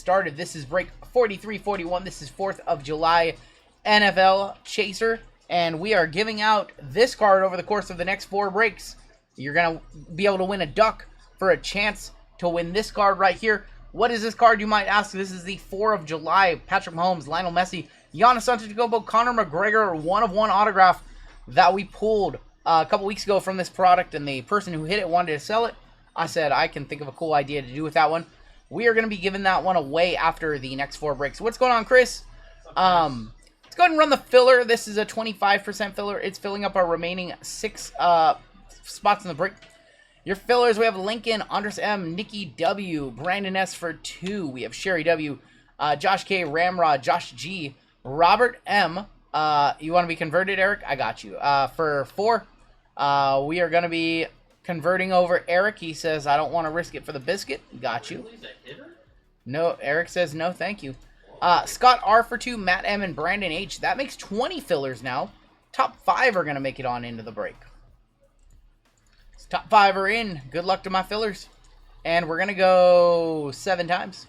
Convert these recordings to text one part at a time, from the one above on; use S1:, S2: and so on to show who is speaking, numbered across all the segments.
S1: started. This is break 4341. This is 4th of July NFL Chaser. And we are giving out this card over the course of the next 4 breaks. You're going to be able to win a duck for a chance to win this card right here. What is this card, you might ask? This is the 4th of July Patrick Mahomes, Lionel Messi, Giannis Antetokounmpo, Conor McGregor 1-of-1 autograph that we pulled a couple weeks ago from this product, and the person who hit it wanted to sell it. I said I can think of a cool idea to do with that one. We are going to be giving that one away after the next 4 breaks. What's going on, Chris? Let's go ahead and run the filler. This is a 25% filler. It's filling up our remaining 6 spots in the break. Your fillers, we have Lincoln, Andres M, Nikki W, Brandon S for 2. We have Sherry W, Josh K, Ramrod, Josh G, Robert M. You want to be converted, Eric? I got you. For 4, we are going to be converting over Eric. He says, I don't want to risk it for the biscuit. Got you. No, Eric says, no, thank you. Scott R for 2, Matt M, and Brandon H. That makes 20 fillers now. Top 5 are going to make it on into the break. So top 5 are in. Good luck to my fillers. And we're going to go 7 times.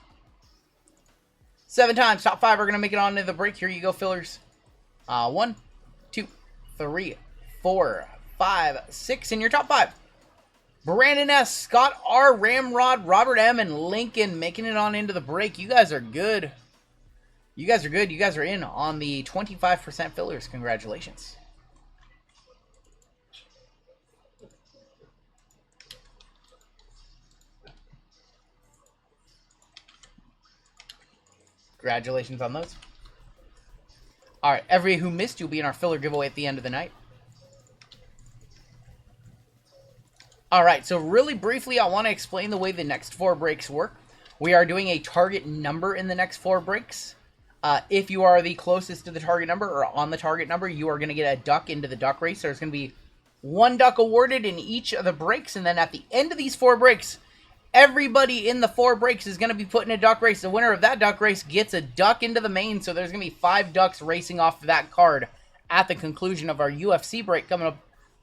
S1: 7 times. Top 5 are going to make it on into the break. Here you go, fillers. 1, 2, 3, 4, 5, 6 in your top 5. Brandon S, Scott R, Ramrod, Robert M, and Lincoln making it on into the break. You guys are good. You guys are good. You guys are in on the 25% fillers. Congratulations. Congratulations on those. All right, everybody who missed, you'll be in our filler giveaway at the end of the night. All right, so really briefly, I want to explain the way the next 4 breaks work. We are doing a target number in the next 4 breaks. If you are the closest to the target number or on the target number, you are going to get a duck into the duck race. There's going to be 1 duck awarded in each of the breaks, and then at the end of these 4 breaks, everybody in the 4 breaks is going to be put in a duck race. The winner of that duck race gets a duck into the main, so there's going to be 5 ducks racing off that card at the conclusion of our UFC break coming up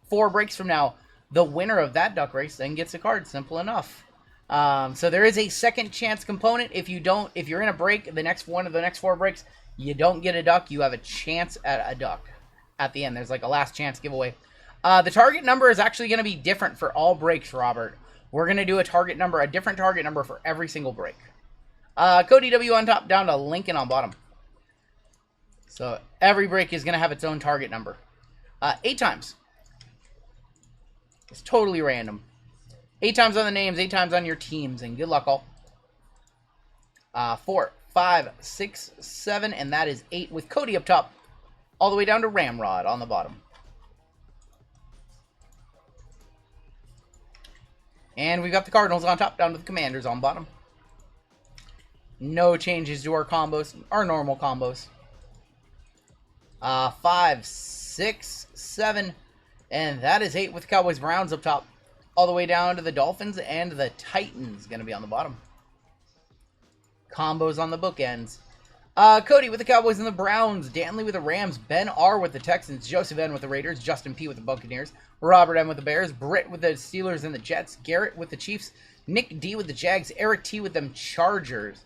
S1: 4 breaks from now. The winner of that duck race then gets a card. Simple enough. So there is a second chance component. If you're in a break, the next one of the next 4 breaks, you don't get a duck, you have a chance at a duck at the end. There's like a last chance giveaway. The target number is actually going to be different for all breaks, Robert. We're going to do a different target number for every single break. Cody W on top, down to Lincoln on bottom. So every break is going to have its own target number. 8 times. It's totally random. 8 times on the names, 8 times on your teams, and good luck all. 4, 5, 6, 7, and that is 8 with Cody up top, all the way down to Ramrod on the bottom. And we've got the Cardinals on top, down to the Commanders on bottom. No changes to our combos, our normal combos. 5, 6, 7, and that is 8 with Cowboys Browns up top. All the way down to the Dolphins and the Titans going to be on the bottom. Combos on the bookends. Cody with the Cowboys and the Browns. Danley with the Rams. Ben R with the Texans. Joseph N with the Raiders. Justin P with the Buccaneers. Robert M with the Bears. Britt with the Steelers and the Jets. Garrett with the Chiefs. Nick D with the Jags. Eric T with them Chargers.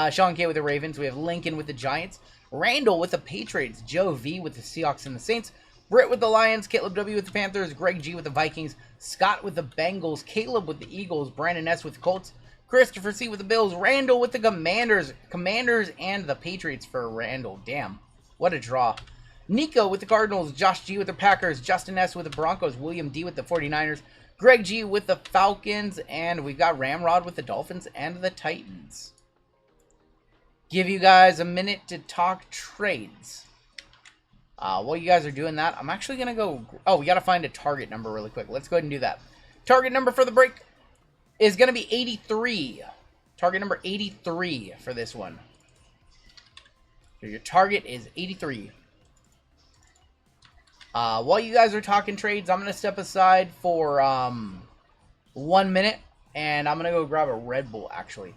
S1: Sean K with the Ravens. We have Lincoln with the Giants. Randall with the Patriots. Joe V with the Seahawks and the Saints. Britt with the Lions, Caleb W with the Panthers, Greg G with the Vikings, Scott with the Bengals, Caleb with the Eagles, Brandon S with the Colts, Christopher C with the Bills, Randall with the Commanders and the Patriots for Randall. Damn, what a draw. Nico with the Cardinals, Josh G with the Packers, Justin S with the Broncos, William D with the 49ers, Greg G with the Falcons, and we've got Ramrod with the Dolphins and the Titans. Give you guys a minute to talk trades. While you guys are doing that, I'm actually going to go... Oh, we got to find a target number really quick. Let's go ahead and do that. Target number for the break is going to be 83. Target number 83 for this one. So your target is 83. While you guys are talking trades, I'm going to step aside for 1 minute, and I'm going to go grab a Red Bull, actually.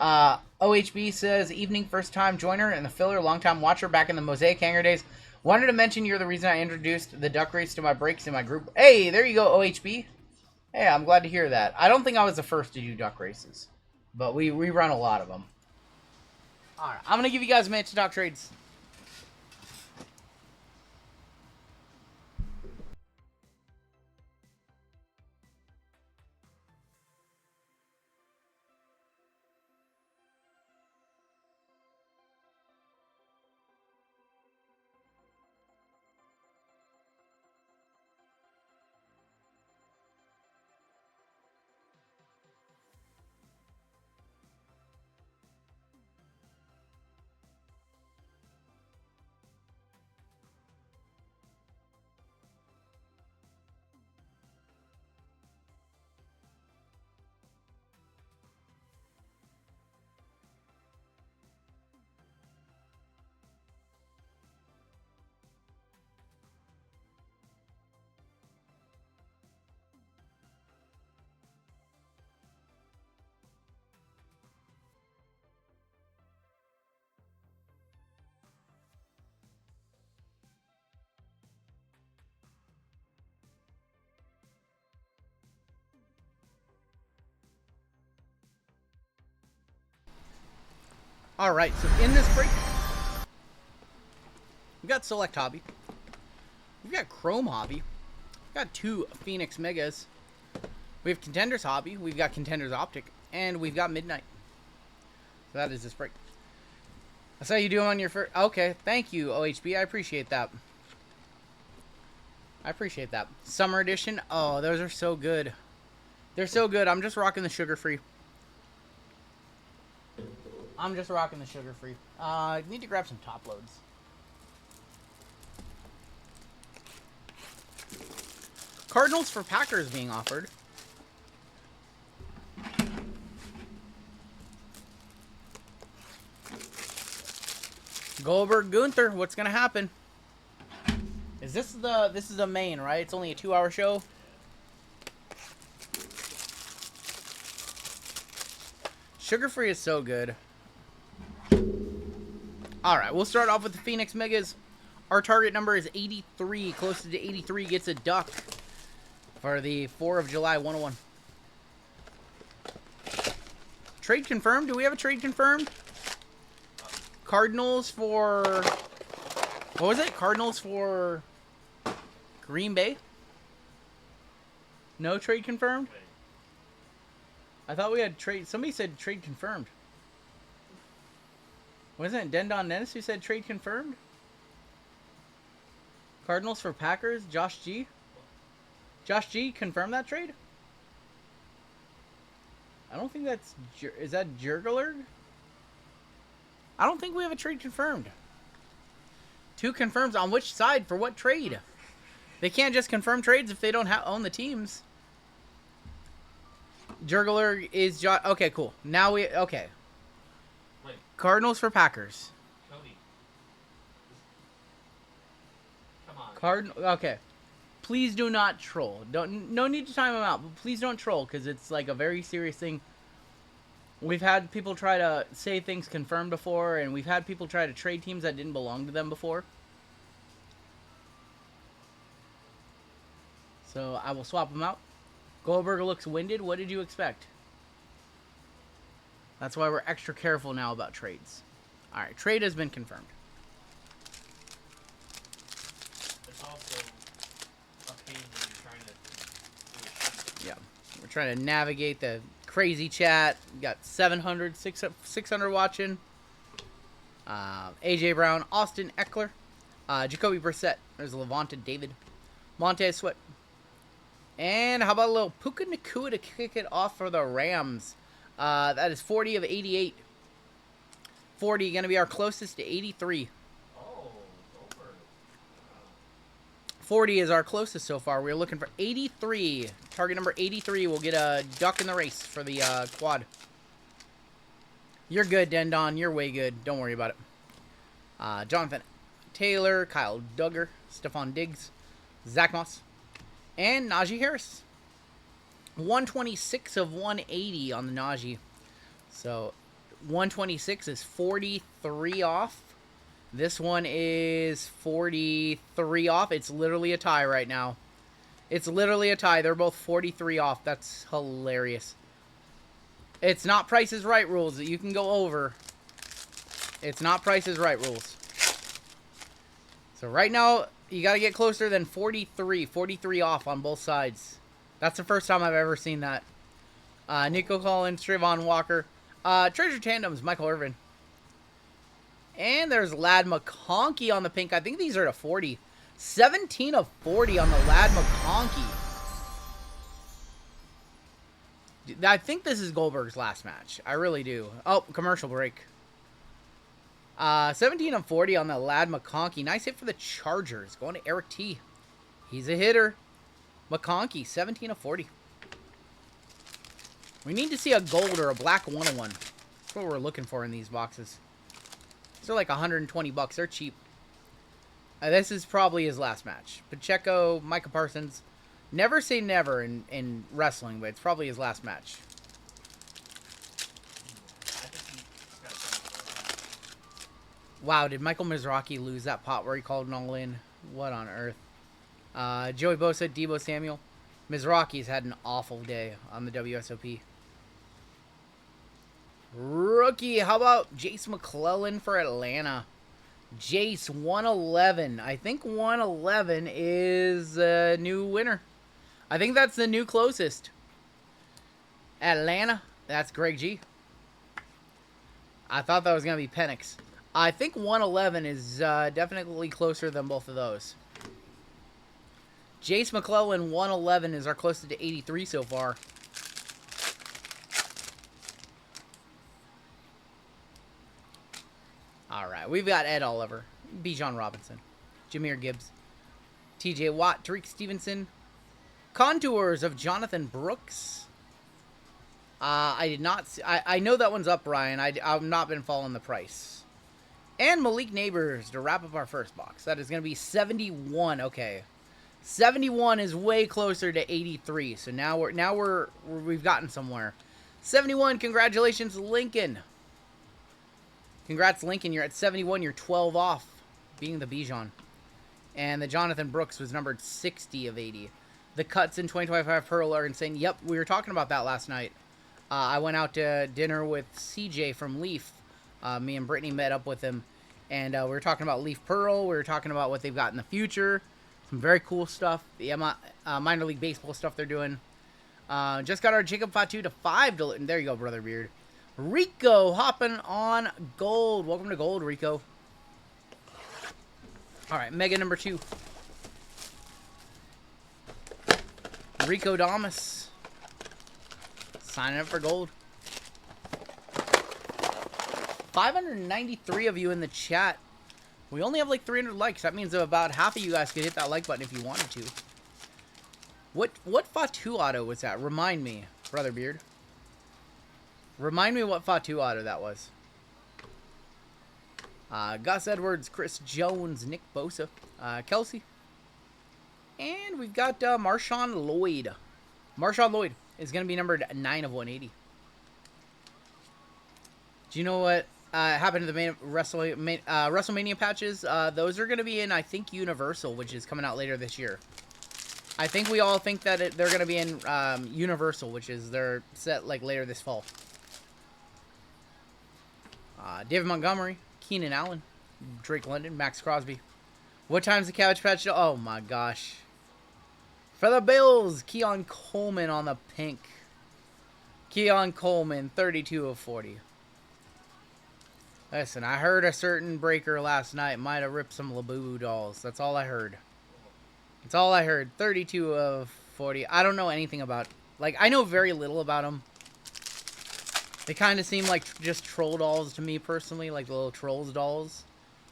S1: OHB says, evening, first-time joiner and the filler, long-time watcher back in the Mosaic Hangar days. Wanted to mention you're the reason I introduced the duck race to my breaks in my group. Hey, there you go, OHB. Hey, I'm glad to hear that. I don't think I was the first to do duck races, but we run a lot of them. Alright, I'm going to give you guys a minute to talk trades. Alright, so in this break, we've got Select Hobby. We've got Chrome Hobby. We've got 2 Phoenix Megas. We have Contenders Hobby. We've got Contenders Optic. And we've got Midnight. So that is this break. That's how you do on your first... Okay, thank you, OHB. I appreciate that. I appreciate that. Summer Edition. Oh, those are so good. They're so good. I'm just rocking the sugar-free. I'm just rocking the sugar-free. I need to grab some top loads. Cardinals for Packers being offered. Goldberg Gunther, what's gonna happen? Is this is the main, right? It's only a 2-hour show. Sugar-free is so good. Alright, we'll start off with the Phoenix Megas. Our target number is 83. Closest to 83 gets a duck for the 4th of July 101. Trade confirmed? Do we have a trade confirmed? Cardinals for... What was it? Cardinals for Green Bay? No trade confirmed? I thought we had trade... Somebody said trade confirmed. Wasn't it Dendon Dennis who said trade confirmed? Cardinals for Packers, Josh G. Josh G confirmed that trade? I don't think that's... Is that Jurgler? I don't think we have a trade confirmed. 2 confirms on which side for what trade? They can't just confirm trades if they don't own the teams. Jurgler is Josh... Okay, cool. Now we... Okay.
S2: Wait.
S1: Cardinals for Packers.
S2: Cody. Come on.
S1: Okay. Please do not troll. No need to time them out, but please don't troll because it's like a very serious thing. We've had people try to say things confirmed before, and we've had people try to trade teams that didn't belong to them before. So I will swap them out. Goldberg looks winded. What did you expect? That's why we're extra careful now about trades. Alright, trade has been confirmed.
S2: It's also a pain when you're trying to do a sheet.
S1: Yeah. We're trying to navigate the crazy chat. We got 700, 600 watching. AJ Brown, Austin Eckler, Jacoby Brissett. There's Levante David, Montez Sweat. And how about a little Puka Nacua to kick it off for the Rams? That is 40 of 88. 40 going to be our closest to 83.
S2: Oh, over.
S1: 40 is our closest so far. We're looking for 83. Target number 83 will get a duck in the race for the quad. You're good, Dendon. You're way good. Don't worry about it. Jonathan Taylor, Kyle Duggar, Stephon Diggs, Zach Moss, and Najee Harris. 126 of 180 on the Najee. So 126 is 43 off. This one is 43 off. It's literally a tie right now. It's literally a tie. They're both 43 off. That's hilarious. It's not Price is Right rules that you can go over. It's not Price is Right rules. So right now, you got to get closer than 43. 43 off on both sides. That's the first time I've ever seen that. Nico Collins, Trayvon Walker. Treasure Tandems, Michael Irvin. And there's Lad McConkey on the pink. I think these are to 40. 17 of 40 on the Lad McConkey. I think this is Goldberg's last match. I really do. Oh, commercial break. 17 of 40 on the Lad McConkey. Nice hit for the Chargers. Going to Eric T. He's a hitter. McConkey, 17 of 40. We need to see a gold or a black 101. That's what we're looking for in these boxes. These are like 120 bucks. They're cheap. This is probably his last match. Pacheco, Micah Parsons. Never say never in wrestling, but it's probably his last match. Wow, did Michael Mizrachi lose that pot where he called an all-in? What on earth? Joey Bosa, Debo Samuel. Mizrachi's had an awful day on the WSOP. Rookie, how about Jace McClellan for Atlanta? Jace, 111. I think 111 is a new winner. I think that's the new closest. Atlanta, that's Greg G. I thought that was going to be Penix. I think 111 is definitely closer than both of those. Jace McClellan, 111 is our closest to 83 so far. All right, we've got Ed Oliver, Bijan Robinson, Jameer Gibbs, T.J. Watt, Tariq Stevenson, Contours of Jonathan Brooks. I did not see, I know that one's up, Ryan. I've not been following the price. And Malik Neighbors to wrap up our first box. That is going to be 71. Okay, 71 is way closer to 83. So now we've gotten somewhere. 71. Congratulations, Lincoln. Congrats, Lincoln. You're at 71. You're 12 off being the Bijan. And the Jonathan Brooks was numbered 60 of 80. The cuts in 2025 Pearl are insane. Yep, we were talking about that last night. I went out to dinner with CJ from Leaf. Me and Brittany met up with him. And we were talking about Leaf Pearl. We were talking about what they've got in the future. Some very cool stuff. The minor league baseball stuff they're doing. Just got our Jacob Fatu to 5. There you go, Brother Beard. Rico hopping on gold. Welcome to gold, Rico. All right, mega number 2. Rico Damas. Signing up for gold. 593 of you in the chat. We only have like 300 likes. That means about half of you guys could hit that like button if you wanted to. What Fatu auto was that? Remind me, Brother Beard. Remind me what Fatu auto that was. Gus Edwards, Chris Jones, Nick Bosa, Kelsey. And we've got Marshawn Lloyd. Marshawn Lloyd is going to be numbered 9 of 180. Do you know what happened to the WrestleMania patches? Those are going to be in, I think, Universal, which is coming out later this year. I think we all think that they're going to be in Universal, which is they're set like later this fall. David Montgomery, Keenan Allen, Drake London, Max Crosby. What time's the Cabbage Patch? Oh my gosh. For the Bills, Keon Coleman on the pink. Keon Coleman, 32 of 40. Listen, I heard a certain breaker last night might have ripped some Labubu dolls. That's all I heard. That's all I heard. 32 of 40. I don't know anything about... Like, I know very little about them. They kind of seem like just troll dolls to me personally, like the little Trolls dolls.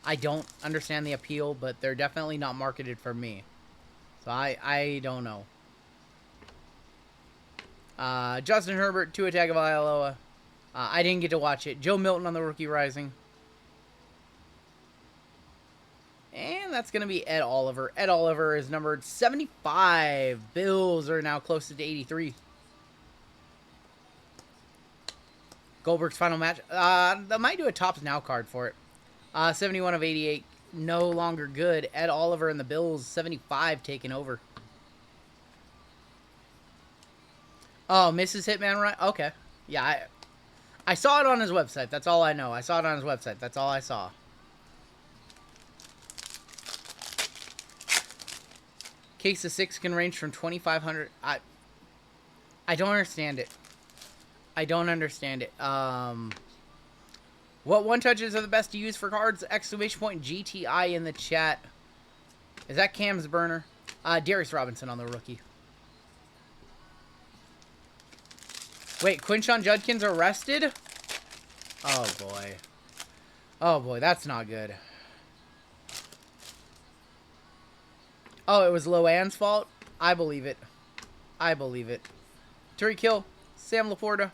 S1: I don't understand the appeal, but they're definitely not marketed for me. So I don't know. Justin Herbert, Tua Tagovailoa. I didn't get to watch it. Joe Milton on the Rookie Rising. And that's going to be Ed Oliver. Ed Oliver is numbered 75. Bills are now close to 83. Goldberg's final match. They might do a Tops Now card for it. 71 of 88. No longer good. Ed Oliver and the Bills, 75 taking over. Oh, Mrs. Hitman, right? Okay. Yeah, I saw it on his website. That's all I know. I saw it on his website. That's all I saw. Case of 6 can range from 2,500. I don't understand it. I don't understand it. What one touches are the best to use for cards? Exclamation point GTI in the chat. Is that Cam's burner? Darius Robinson on the rookie. Wait, Quinshon Judkins arrested? Oh boy. Oh boy, that's not good. Oh, it was Loan's fault? I believe it. I believe it. Tariq Hill, Sam Laporta.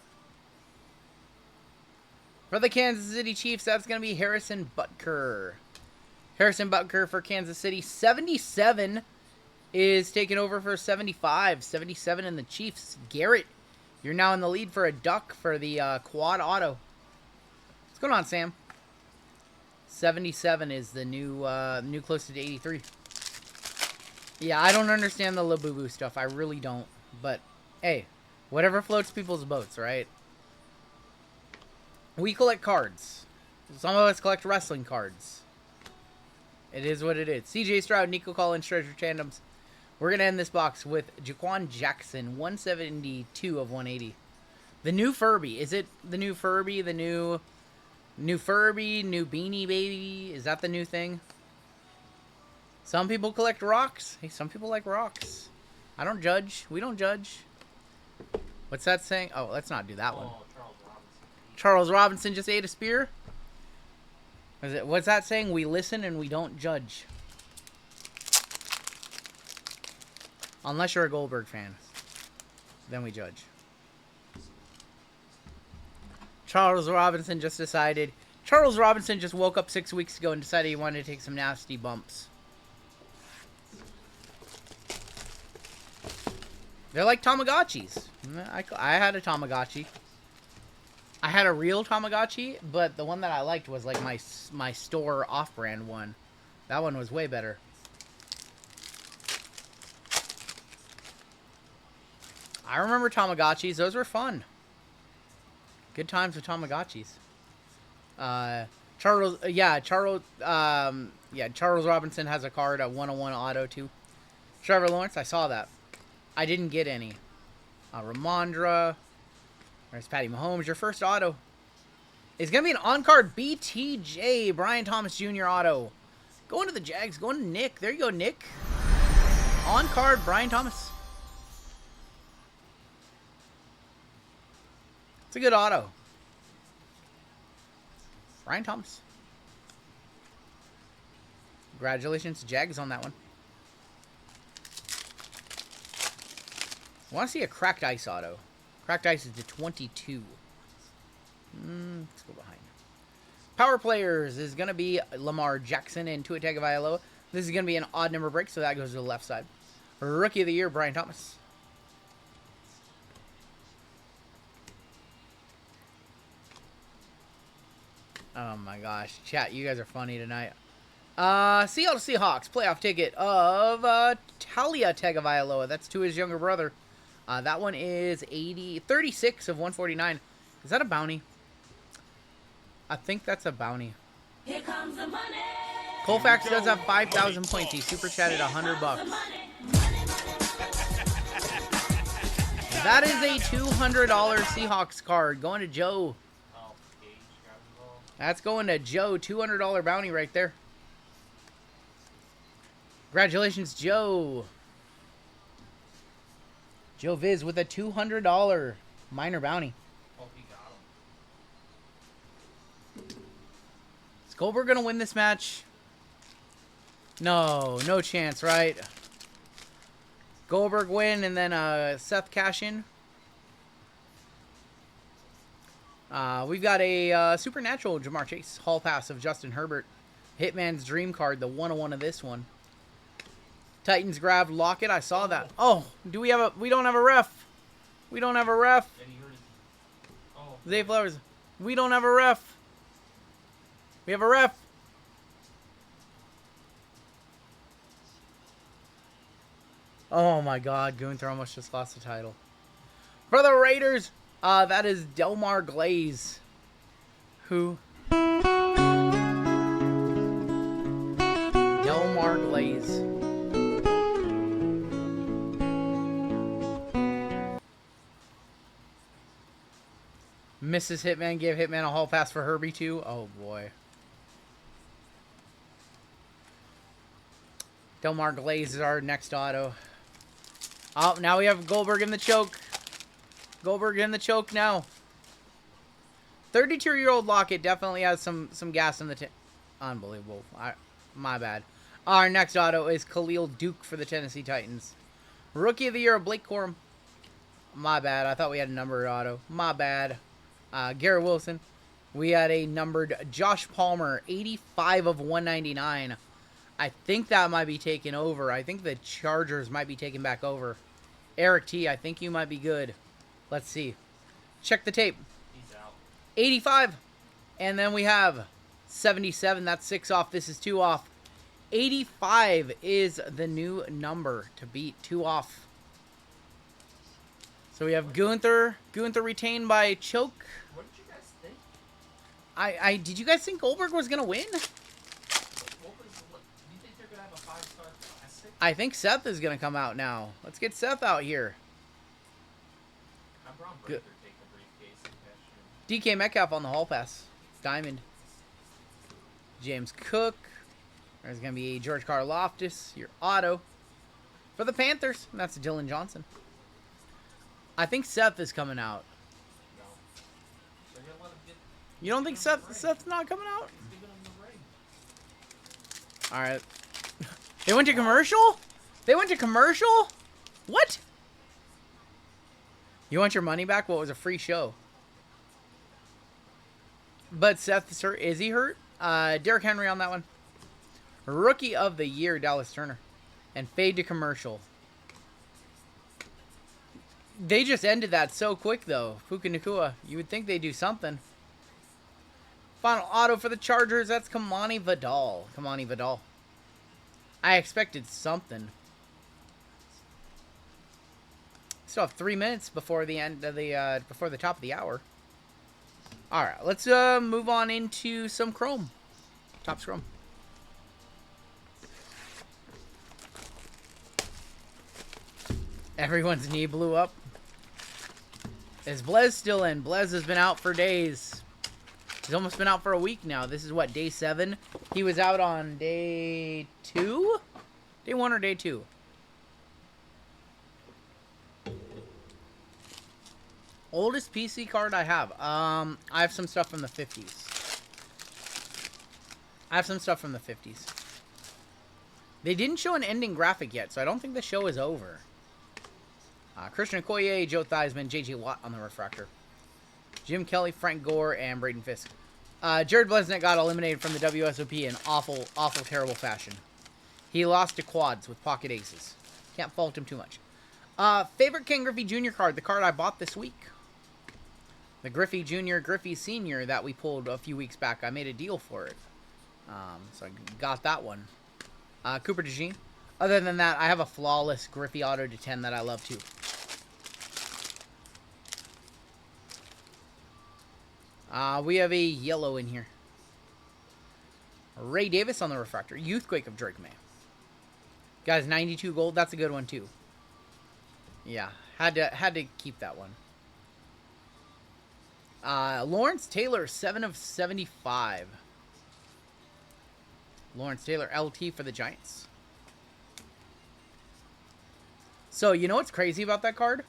S1: For the Kansas City Chiefs, that's going to be Harrison Butker. Harrison Butker for Kansas City. 77 is taken over for 75. 77 in the Chiefs. Garrett, you're now in the lead for a duck for the quad auto. What's going on, Sam? 77 is the new closest to 83. Yeah, I don't understand the Labubu stuff. I really don't. But, hey, whatever floats people's boats, right? We collect cards. Some of us collect wrestling cards. It is what it is. CJ Stroud, Nico Collins, Treasure Tandems. We're going to end this box with Jaquan Jackson, 172 of 180. The new Furby. Is it the new Furby? The new Furby? New Beanie Baby? Is that the new thing? Some people collect rocks. Hey, some people like rocks. I don't judge. We don't judge. What's that saying? Oh, let's not do that one. Charles Robinson just ate a spear? What's that saying? We listen and we don't judge. Unless you're a Goldberg fan. Then we judge. Charles Robinson just decided... Charles Robinson just woke up 6 weeks ago and decided he wanted to take some nasty bumps. They're like Tamagotchis. I had a Tamagotchi. I had a real Tamagotchi, but the one that I liked was like my store off-brand one. That one was way better. I remember Tamagotchis. Those were fun. Good times with Tamagotchis. Charles Robinson has a card, a 101 auto too. Trevor Lawrence, I saw that. I didn't get any. Ramondra. There's Patty Mahomes. Your first auto is going to be an on-card BTJ. Brian Thomas Jr. auto. Going to the Jags. Going to Nick. There you go, Nick. On-card Brian Thomas. It's a good auto. Brian Thomas. Congratulations, Jags, on that one. I want to see a Cracked Ice auto. Cracked Ice is to 22. Let's go behind. Power players is going to be Lamar Jackson and Tua Tagovailoa. This is going to be an odd number break, so that goes to the left side. Rookie of the Year, Brian Thomas. Oh my gosh. Chat, you guys are funny tonight. Seattle Seahawks playoff ticket of Talia Tagovailoa. That's to his younger brother. That one is 36 of 149. Is that a bounty? I think that's a bounty.
S3: Here comes the money.
S1: Colfax does have 5,000 points. He super chatted $100. That is a $200 Seahawks card going to Joe. That's going to Joe. $200 bounty right there. Congratulations, Joe. Joe Viz with a $200 minor bounty.
S2: Hope he got him.
S1: Is Goldberg going to win this match? No, no chance, right? Goldberg win and then Seth cash in. We've got a Supernatural Jamar Chase. Hall pass of Justin Herbert. Hitman's Dream card, the 101 of this one. Titans grabbed Lockett. I saw that. Oh, do we have a... We don't have a ref. We don't have a ref. Zay Flowers. We don't have a ref. We have a ref. Oh my God. Gunther almost just lost the title. For the Raiders, That is Delmar Glaze. Who? Delmar Glaze. Mrs. Hitman gave Hitman a hall pass for Herbie too. Oh boy. Delmar Glaze is our next auto. Oh, now we have Goldberg in the choke. Goldberg in the choke now. 32-year-old Lockett definitely has some gas in the tank. Unbelievable. My bad. Our next auto is Khalil Duke for the Tennessee Titans. Rookie of the Year, Blake Corum. My bad. I thought we had a numbered auto. My bad. Garrett Wilson. We had a numbered Josh Palmer, 85 of 199. I think that might be taken over. I think the Chargers might be taken back over. Eric T, I think you might be good. Let's see. Check the tape.
S2: He's out.
S1: 85. And then we have 77. That's 6 off. This is 2 off. 85 is the new number to beat. 2 off. So we have Gunther. Gunther retained by choke.
S2: What did you guys think?
S1: Did you guys think Goldberg was going to win?
S2: Do you think they're going to have a 5-star classic?
S1: I think Seth is going to come out now. Let's get Seth out here.
S2: Have Braun Breaker take the briefcase and cash in.
S1: DK Metcalf on the hall pass. Diamond. James Cook. There's going to be George Karlaftis, your auto. For the Panthers, that's Dylan Johnson. I think Seth is coming out.
S2: No. They're going to let him get...
S1: You don't think Seth's not coming out?
S2: He's giving him the ring.
S1: Alright. They went to commercial? They went to commercial? What? You want your money back? Well, it was a free show. But Seth is hurt. Is he hurt? Derrick Henry on that one. Rookie of the Year, Dallas Turner. And fade to commercial. They just ended that so quick, though. Puka Nacua. You would think they'd do something. Final auto for the Chargers. That's Kamani Vidal. Kamani Vidal. I expected something. Still have 3 minutes before the end of the before the top of the hour. All right, let's move on into some Chrome. Topps Chrome. Everyone's knee blew up. Is Blez still in? Blez has been out for days. He's almost been out for a week now. This is what, day 7? He was out on day 2? Day 1 or day 2? Oldest PC card I have. I have some stuff from the 50s. I have some stuff from the 50s. They didn't show an ending graphic yet, so I don't think the show is over. Christian Okoye, Joe Theismann, J.J. Watt on the refractor. Jim Kelly, Frank Gore, and Braden Fisk. Jared Blesnick got eliminated from the WSOP in awful, terrible fashion. He lost to quads with pocket aces. Can't fault him too much. Favorite Ken Griffey Jr. card, the card I bought this week. The Griffey Jr., Griffey Sr. that we pulled a few weeks back. I made a deal for it. So I got that one. Cooper DeJean. Other than that, I have a flawless Griffey auto to 10 that I love too. We have a yellow in here. Ray Davis on the refractor. Youthquake of Drake May. Guys, 92 gold. That's a good one too. Yeah, had to keep that one. Lawrence Taylor, 7 of 75. Lawrence Taylor, LT for the Giants. So, you know what's crazy about that card?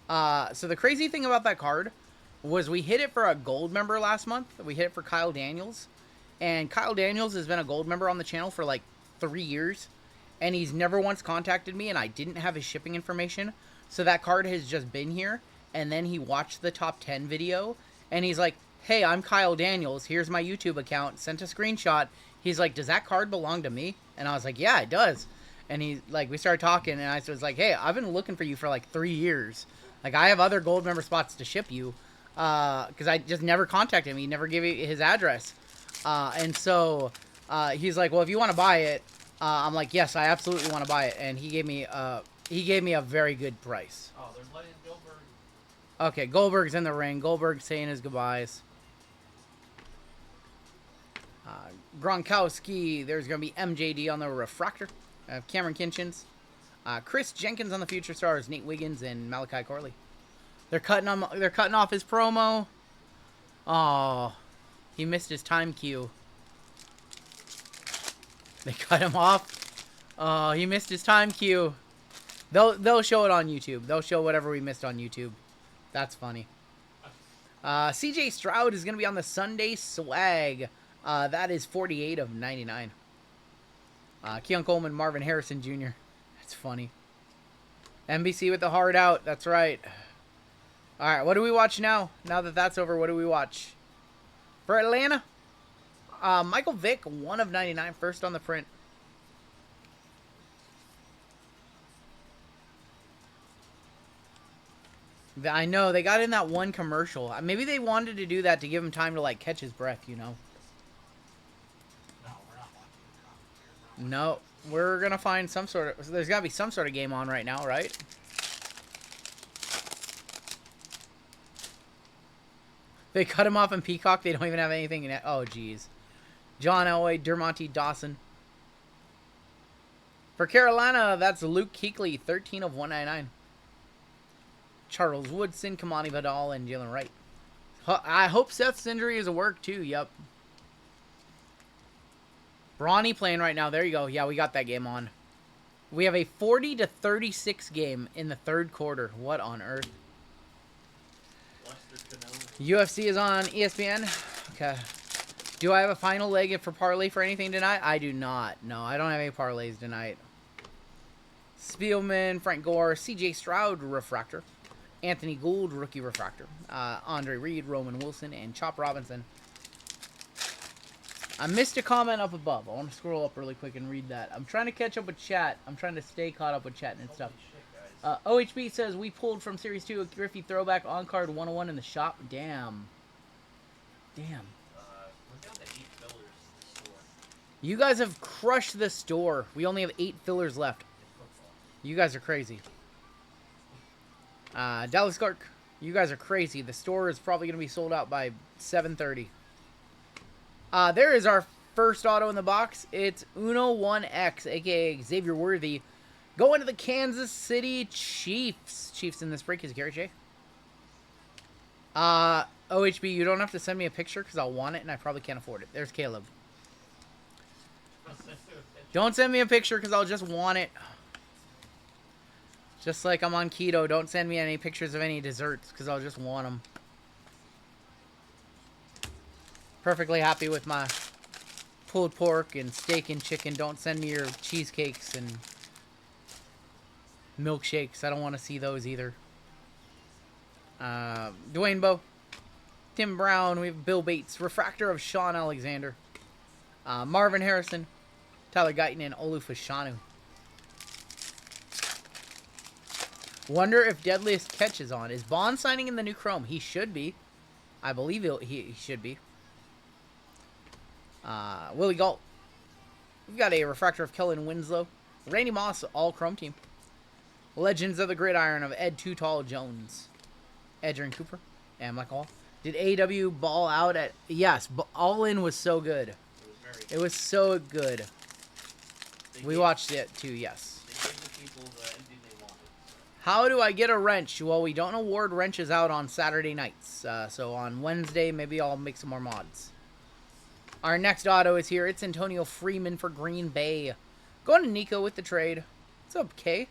S1: So the crazy thing about that card was we hit it for a gold member last month. We hit it for Kyle Daniels. And Kyle Daniels has been a gold member on the channel for like 3 years. And he's never once contacted me, and I didn't have his shipping information. So that card has just been here. And then he watched the top 10 video. And he's like, hey, I'm Kyle Daniels. Here's my YouTube account. Sent a screenshot. He's like, does that card belong to me? And I was like, yeah, it does. And he, like, we started talking, and I was like, hey, I've been looking for you for like 3 years. Like, I have other gold member spots to ship you. Because I just never contacted him. He never gave me his address. And so he's like, well, if you want to buy it, I'm like, yes, I absolutely want to buy it. And he gave me a very good price.
S2: Oh, they're letting Gilbert
S1: Okay, Goldberg's in the ring. Goldberg's saying his goodbyes. Gronkowski. There's going to be MJD on the refractor. Cameron Kinchins. Chris Jenkins on the Future Stars. Nate Wiggins and Malachi Corley. They're cutting off his promo. Oh, he missed his time cue. They cut him off. Oh, he missed his time cue. They'll show it on YouTube. They'll show whatever we missed on YouTube. That's funny. CJ Stroud is going to be on the Sunday Swag. That is 48 of 99. Keon Coleman, Marvin Harrison Jr. That's funny. NBC with the hard out. That's right. All right, what do we watch now? Now that that's over, what do we watch? For Atlanta, Michael Vick, 1 of 99, first on the print. I know, they got in that one commercial. Maybe they wanted to do that to give him time to, like, catch his breath, you know?
S2: No, we're not watching.
S1: No, we're going to find some sort of... There's got to be some sort of game on right now, right? They cut him off in Peacock. They don't even have anything in it. Oh, jeez. John Elway, Dermontti Dawson. For Carolina, that's Luke Kuechly, 13 of 199. Charles Woodson, Kamani Vidal, and Jalen Wright. I hope Seth's injury is a work, too. Yep. Brawny playing right now. There you go. Yeah, we got that game on. We have a 40-36 game in the third quarter. What on earth? UFC is on ESPN. Okay. Do I have a final leg for parlay for anything tonight? I do not. No, I don't have any parlays tonight. Spielman, Frank Gore, CJ Stroud, refractor. Anthony Gould, rookie refractor. Andre Reed, Roman Wilson, and Chop Robinson. I missed a comment up above. I want to scroll up really quick and read that. I'm trying to catch up with chat. I'm trying to stay caught up with chat and stuff. OHB says, we pulled from Series 2 a Griffey throwback on-card 101 in the shop. Damn. Damn.
S2: We're down to 8 fillers in the store.
S1: You guys have crushed the store. We only have 8 fillers left. You guys are crazy. Dallas Clark, you guys are crazy. The store is probably going to be sold out by 7:30. There is our first auto in the box. It's Uno 1X, a.k.a. Xavier Worthy. Going to the Kansas City Chiefs. Chiefs in this break is Gary J. OHB, you don't have to send me a picture because I'll want it and I probably can't afford it. There's Caleb. Don't send me a picture because I'll just want it. Just like I'm on keto, don't send me any pictures of any desserts because I'll just want them. Perfectly happy with my pulled pork and steak and chicken. Don't send me your cheesecakes and milkshakes. I don't want to see those either. Dwayne Bowe. Tim Brown. We have Bill Bates. Refractor of Sean Alexander. Marvin Harrison. Tyler Guyton and Olu Fashanu. Wonder if Deadliest Catch is on. Is Bond signing in the new Chrome? He should be. I believe he should be. Willie Galt. We've got a refractor of Kellen Winslow. Randy Moss, all Chrome team. Legends of the Gridiron of Ed Too Tall Jones. Edgerrin Cooper and Michael Hall. Did AEW ball out at... Yes, All In was so good. It was so good. We watched it too, yes.
S2: They gave the people the ending they wanted.
S1: How do I get a wrench? Well, we don't award wrenches out on Saturday nights. So on Wednesday, maybe I'll make some more mods. Our next auto is here. It's Antonio Freeman for Green Bay. Going to Nico with the trade. It's okay.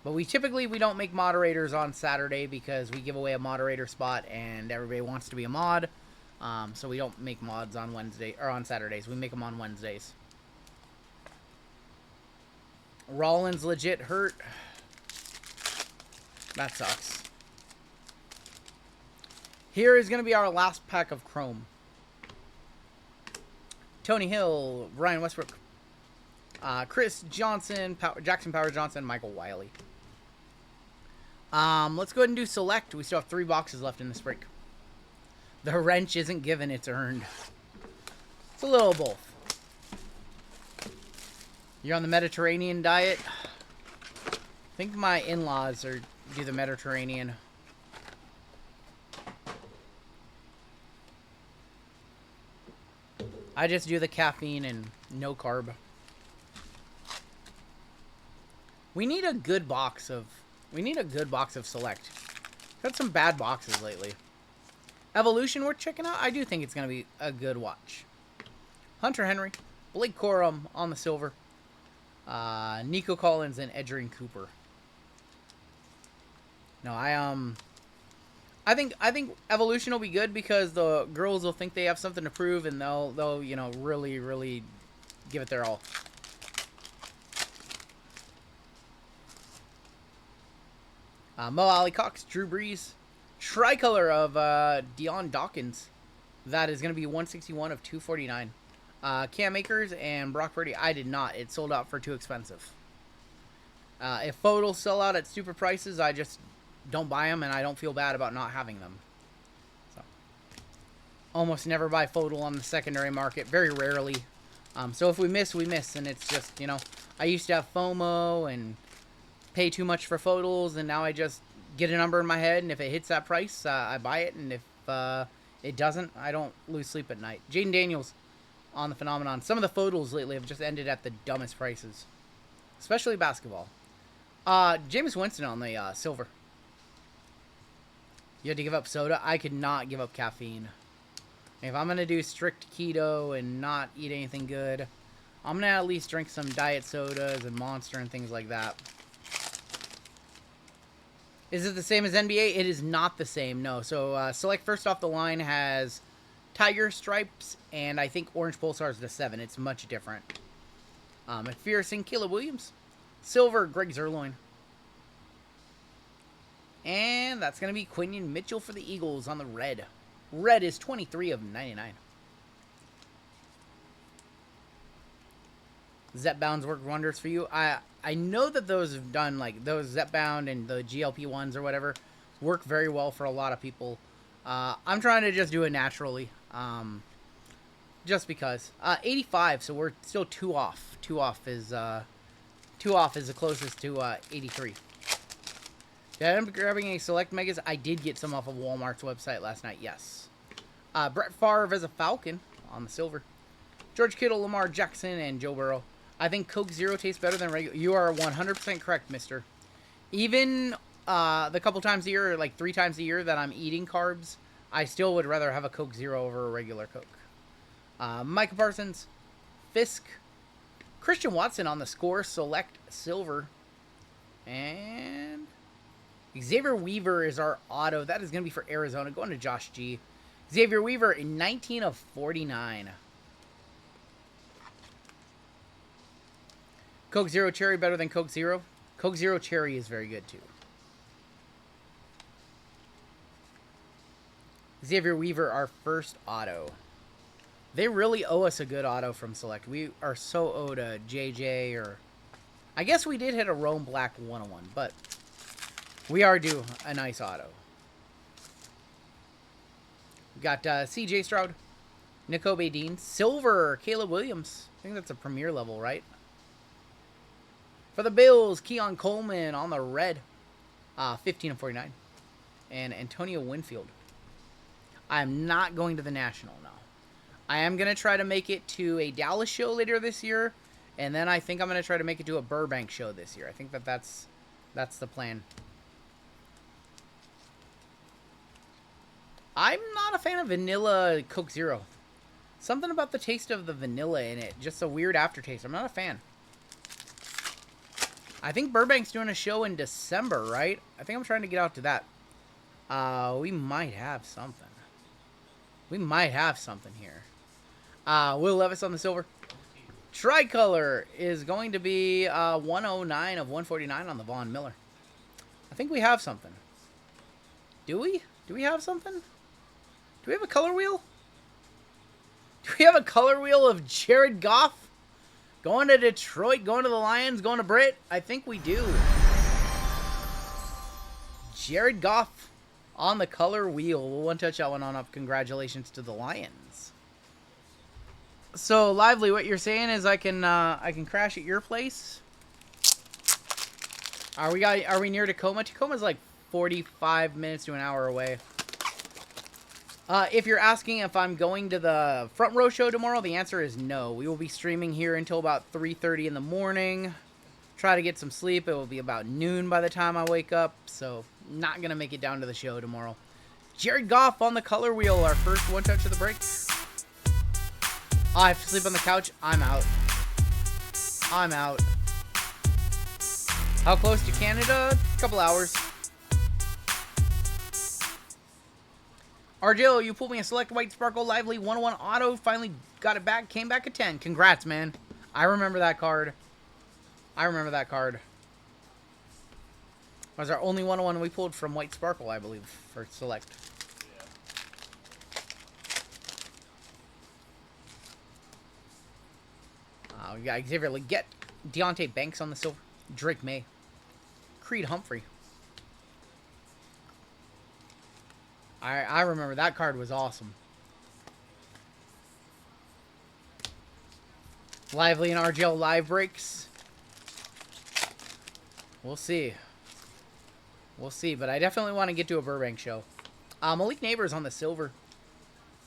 S1: But we don't make moderators on Saturday because we give away a moderator spot and everybody wants to be a mod. So we don't make mods on Wednesday or on Saturdays. We make them on Wednesdays. Rollins legit hurt. That sucks. Here is going to be our last pack of Chrome. Tony Hill, Ryan Westbrook, Chris Johnson, Jackson Power Johnson, Michael Wiley. Let's go ahead and do select. We still have 3 boxes left in this break. The wrench isn't given, it's earned. It's a little of both. You're on the Mediterranean diet? I think my in-laws do the Mediterranean. I just do the caffeine and no carb. We need a good box of Select. Got some bad boxes lately. Evolution we're checking out. I do think it's going to be a good watch. Hunter Henry, Blake Corum on the silver, Nico Collins, and Edgerrin Cooper. No, I think Evolution will be good because the girls will think they have something to prove, and they'll you know, really give it their all. Mo Alley Cox, Drew Brees, tricolor of Deion Dawkins. That is going to be 161 of 249. Cam Akers and Brock Purdy. I did not. It sold out for too expensive. If photos sell out at stupid prices, I just don't buy them, and I don't feel bad about not having them. So, almost never buy photo on the secondary market. Very rarely. So if we miss, we miss, and it's just, you know, I used to have FOMO and pay too much for photos, and now I just get a number in my head, and if it hits that price, I buy it, and if it doesn't, I don't lose sleep at night. Jaden Daniels on the phenomenon. Some of the photos lately have just ended at the dumbest prices, especially basketball. Jameis Winston on the silver. You had to give up soda. I could not give up caffeine. If I'm going to do strict keto and not eat anything good, I'm going to at least drink some diet sodas and Monster and things like that. Is it the same as NBA? It is not the same, no. So, Select first off the line has Tiger Stripes, and I think Orange Pulsar is the 7. It's much different. McPherson, Caleb Williams. Silver, Greg Zerloin. And that's going to be Quinion Mitchell for the Eagles on the red. Red is 23 of 99. Zep Bounds work wonders for you. I know that those have done, like, those Zep Bound and the GLP ones or whatever work very well for a lot of people. I'm trying to just do it naturally. Just because. 85, so we're still 2 off. 2 off is the closest to 83. Did I end up grabbing any Select Megas? I did get some off of Walmart's website last night, yes. Brett Favre as a Falcon on the silver. George Kittle, Lamar Jackson, and Joe Burrow. I think Coke Zero tastes better than regular. You are 100% correct, mister. Even the couple times a year, like 3 times a year that I'm eating carbs, I still would rather have a Coke Zero over a regular Coke. Micah Parsons, Fisk, Christian Watson on the score, Select Silver, and Xavier Weaver is our auto. That is going to be for Arizona, going to Josh G. Xavier Weaver in 19 of 49. Coke Zero Cherry better than Coke Zero? Coke Zero Cherry is very good too. Xavier Weaver, our first auto. They really owe us a good auto from Select. We are so owed a JJ or... I guess we did hit a Rome Black 101, but we are due a nice auto. We got CJ Stroud, Nakobe Dean, Silver, Caleb Williams. I think that's a premier level, right? For the Bills, Keon Coleman on the red, 15 of 49. And Antonio Winfield. I am not going to the National now. I am going to try to make it to a Dallas show later this year. And then I think I'm going to try to make it to a Burbank show this year. I think that's the plan. I'm not a fan of vanilla Coke Zero. Something about the taste of the vanilla in it. Just a weird aftertaste. I'm not a fan. I think Burbank's doing a show in December, right? I think I'm trying to get out to that. We might have something. We might have something here. Will Levis on the silver. Tricolor is going to be 109 of 149 on the Von Miller. I think we have something. Do we? Do we have something? Do we have a color wheel? Do we have a color wheel of Jared Goff? Going to Detroit, going to the Lions, going to Britt? I think we do. Jared Goff on the color wheel. We'll one touch that one on up. Congratulations to the Lions. So, Lively, what you're saying is I can crash at your place? Are we near Tacoma? Tacoma's like 45 minutes to an hour away. If you're asking if I'm going to the front row show tomorrow, the answer is no. We will be streaming here until about 3:30 in the morning. Try to get some sleep. It will be about noon by the time I wake up, so not going to make it down to the show tomorrow. Jared Goff on the color wheel, our first one touch of the break. I have to sleep on the couch. I'm out. I'm out. How close to Canada? A couple hours. RGL, you pulled me a select white sparkle lively 101 auto. Finally got it back. Came back at 10. Congrats, man. I remember that card. I remember that card. It was our only 101 we pulled from white sparkle, I believe, for select. We got Xavier Leggett, Deontay Banks on the silver, Drake May, Creed Humphrey. I remember that card was awesome. Lively and RGL live breaks. We'll see. We'll see, but I definitely want to get to a Burbank show. Malik Neighbors on the silver.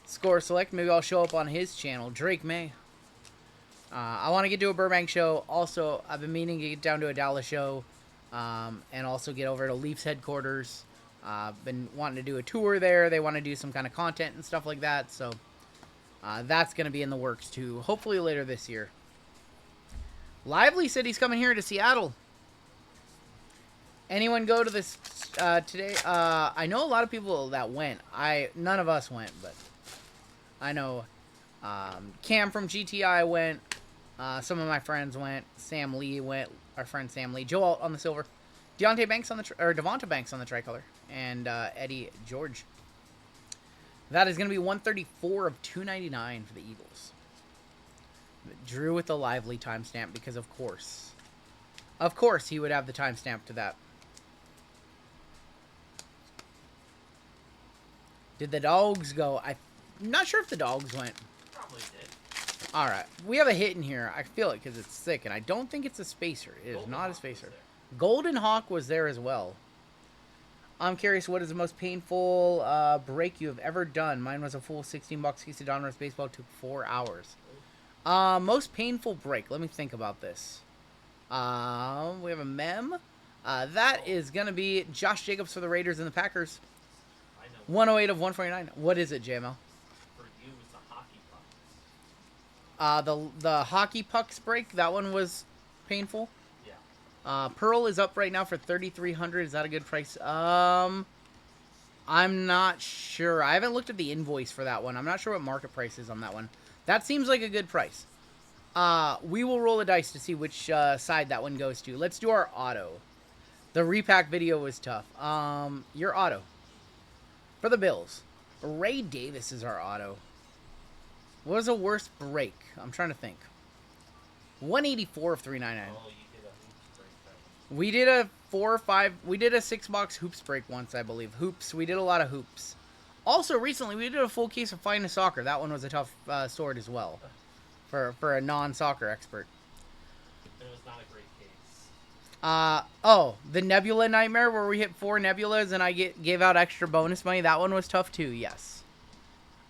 S1: Score select. Maybe I'll show up on his channel. Drake May. I want to get to a Burbank show. Also, I've been meaning to get down to a Dallas show. And also get over to Leafs headquarters. Been wanting to do a tour there. They want to do some kind of content and stuff like that. So, that's going to be in the works too. Hopefully later this year. Lively said he's coming here to Seattle. Anyone go to this today? I know a lot of people that went. None of us went, but I know Cam from GTI went. Some of my friends went. Sam Lee went. Our friend Sam Lee. Joe Alt on the silver. Deontay Banks on the Devonta Banks on the tricolor, and Eddie George. That is going to be 134 of 299 for the Eagles. Drew with the lively timestamp because of course he would have the timestamp to that. Did the dogs go? I'm not sure if the dogs went.
S2: Probably did.
S1: All right, we have a hit in here. I feel it because it's thick, and I don't think it's a spacer. It is not a spacer. Golden Hawk was there as well. I'm curious, what is the most painful break you have ever done? Mine was a full 16-box case of Donruss baseball. Took 4 hours. Most painful break. Let me think about this. We have a mem. That is going to be Josh Jacobs for the Raiders and the Packers. 108 of 149. What is it, JML?
S2: For you, it's a hockey puck.
S1: The hockey pucks break. That one was painful. Pearl is up right now for 3,300. Is that a good price? I'm not sure. I haven't looked at the invoice for that one. I'm not sure what market price is on that one. That seems like a good price. We will roll the dice to see which side that one goes to. Let's do our auto. The repack video was tough. Your auto. For the Bills. Ray Davis is our auto. What was the worst break? I'm trying to think. 184 of 399.
S2: Oh, you did a hoops break that one.
S1: We did a 4 or 5. We did a 6-box hoops break once, I believe. Hoops. We did a lot of hoops. Also, recently, we did a full case of Finest Soccer. That one was a tough sword as well. For a non-soccer expert.
S2: It was not a great case.
S1: The Nebula Nightmare where we hit 4 Nebulas and I gave out extra bonus money. That one was tough too, yes.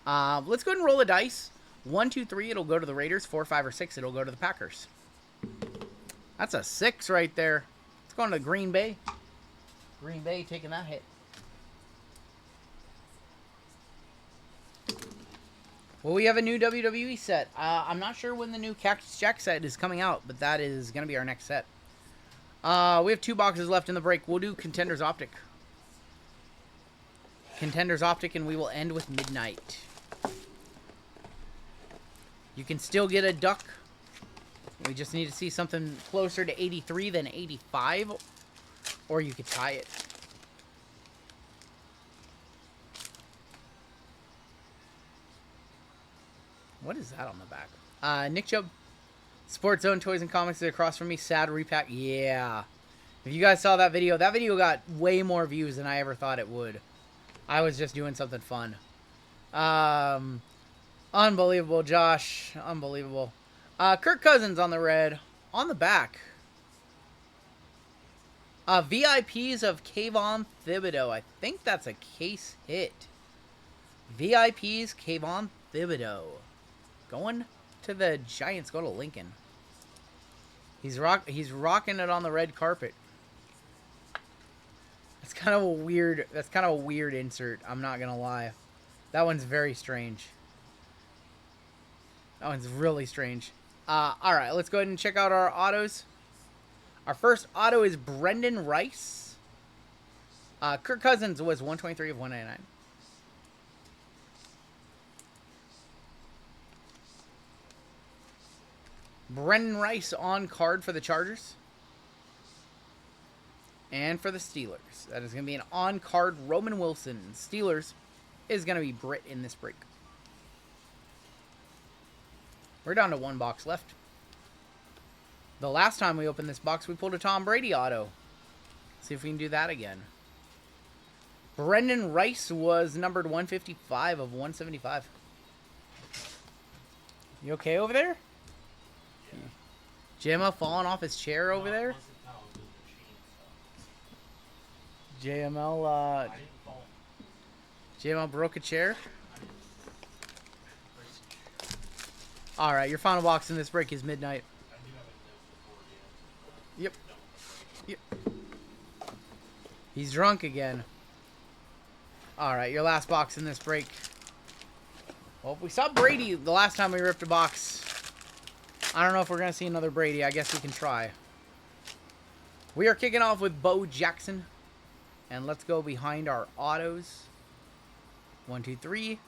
S1: Let's go ahead and roll a dice. 1, 2, 3, it'll go to the Raiders. 4, 5, or 6, it'll go to the Packers. That's a 6 right there. It's going to Green Bay. Green Bay taking that hit. Well, we have a new WWE set. I'm not sure when the new Cactus Jack set is coming out, but that is going to be our next set. We have 2 boxes left in the break. We'll do Contenders Optic. Contenders Optic, and we will end with Midnight. You can still get a duck. We just need to see something closer to 83 than 85, or you could tie it. What is that on the back? Nick Chubb. Sports Zone Toys and Comics is across from me. Sad repack. Yeah. If you guys saw that video got way more views than I ever thought it would. I was just doing something fun. Unbelievable, Josh. Unbelievable. Kirk Cousins on the red. On the back. VIPs of Kayvon Thibodeau. I think that's a case hit. VIPs, Kayvon Thibodeau. Going to the Giants, go to Lincoln. He's rocking it on the red carpet. That's kind of a weird insert, I'm not gonna lie. That one's very strange. That one's really strange. Alright, let's go ahead and check out our autos. Our first auto is Brendan Rice. Kirk Cousins was 123 of 199. Brendan Rice on card for the Chargers. And for the Steelers. That is going to be an on-card Roman Wilson. Steelers is going to be Britt in this break. We're down to one box left. The last time we opened this box, we pulled a Tom Brady auto. See if we can do that again. Brendan Rice was numbered 155 of 175. You okay over there? Yeah. JML falling off his chair over there? JML, JML broke a chair? Alright, your final box in this break is midnight. Yep. Yep. He's drunk again. Alright, your last box in this break. Well, we saw Brady the last time we ripped a box. I don't know if we're going to see another Brady. I guess we can try. We are kicking off with Bo Jackson. And let's go behind our autos. 1, 2, 3.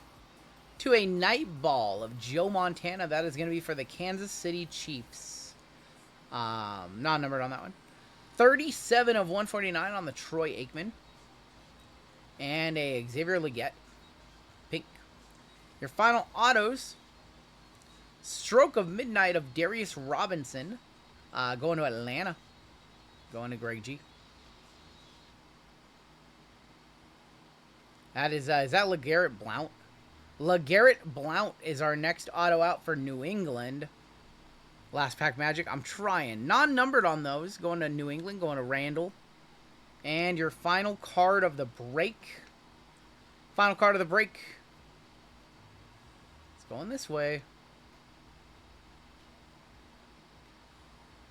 S1: To a night ball of Joe Montana. That is going to be for the Kansas City Chiefs. Not numbered on that one. 37 of 149 on the Troy Aikman. And a Xavier Legette. Pink. Your final autos. Stroke of Midnight of Darius Robinson. Going to Atlanta. Going to Greg G. That is that LeGarrette Blount? LeGarrette Blount is our next auto out for New England. Last pack magic. I'm trying. Non-numbered on those. Going to New England. Going to Randall. And your final card of the break. Final card of the break. It's going this way.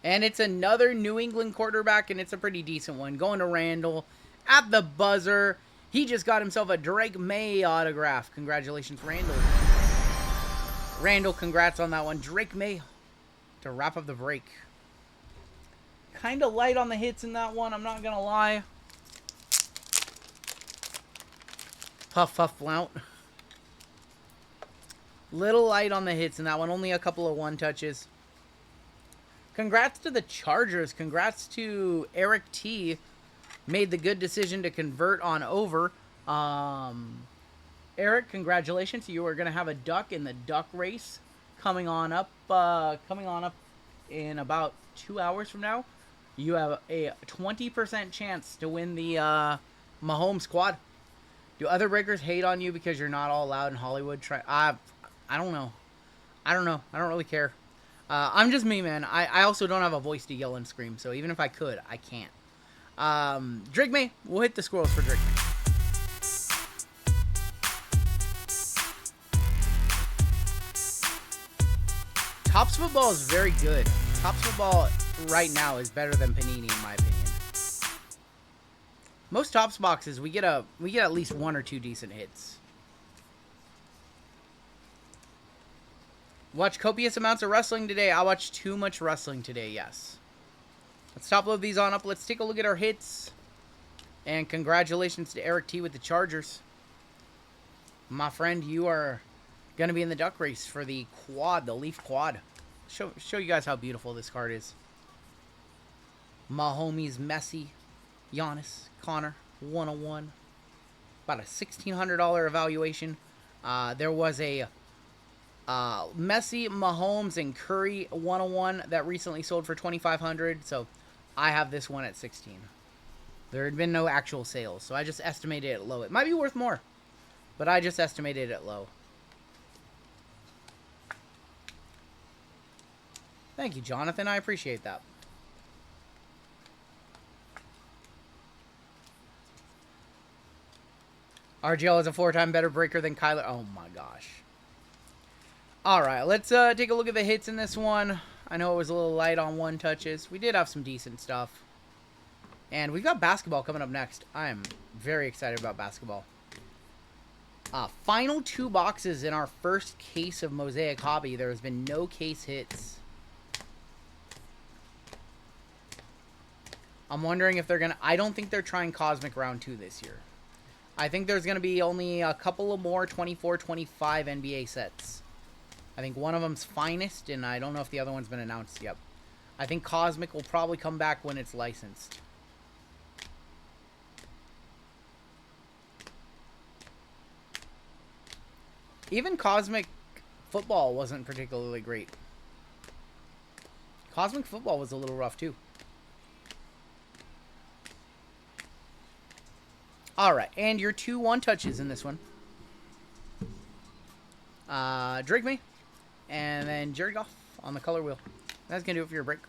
S1: And it's another New England quarterback, and it's a pretty decent one. Going to Randall. At the buzzer. He just got himself a Drake May autograph. Congratulations, Randall. Randall, congrats on that one. Drake May to wrap up the break. Kind of light on the hits in that one, I'm not going to lie. Puff, puff, Blount. Little light on the hits in that one. Only a couple of one touches. Congrats to the Chargers. Congrats to Eric T. Made the good decision to convert on over. Eric, congratulations. You are going to have a duck in the duck race coming on up in about 2 hours from now. You have a 20% chance to win the Mahomes quad. Do other breakers hate on you because you're not all allowed in Hollywood? I don't know. I don't really care. I'm just me, man. I also don't have a voice to yell and scream, so even if I could, I can't. Drake May. We'll hit the squirrels for Drake May. Topps football is very good. Topps football right now is better than Panini in my opinion. Most Topps boxes we get at least one or two decent hits. Watch copious amounts of wrestling today. I watched too much wrestling today, yes. Let's top load these on up. Let's take a look at our hits. And congratulations to Eric T with the Chargers. My friend, you are going to be in the duck race for the quad, the Leaf quad. Show you guys how beautiful this card is. My homies Messi, Giannis, Connor, 101. About a $1,600 evaluation. There was a Messi, Mahomes, and Curry 101 that recently sold for $2,500. So I have this one at 16. There had been no actual sales, so I just estimated it low. It might be worth more, but I just estimated it low. Thank you, Jonathan. I appreciate that. RGL is a 4-time better breaker than Kyler. Oh my gosh. Alright, let's take a look at the hits in this one. I know it was a little light on 1 touches. We did have some decent stuff. And we've got basketball coming up next. I am very excited about basketball. Final 2 boxes in our first case of Mosaic Hobby. There has been no case hits. I'm wondering if they're going to... I don't think they're trying Cosmic Round 2 this year. I think there's going to be only a couple of more 24-25 NBA sets. I think one of them's Finest, and I don't know if the other one's been announced yet. I think Cosmic will probably come back when it's licensed. Even Cosmic Football wasn't particularly great. Cosmic Football was a little rough, too. Alright, and your 2 1-touches in this one. Drake Me, and then Jerry Goff on the color wheel. That's going to do it for your break.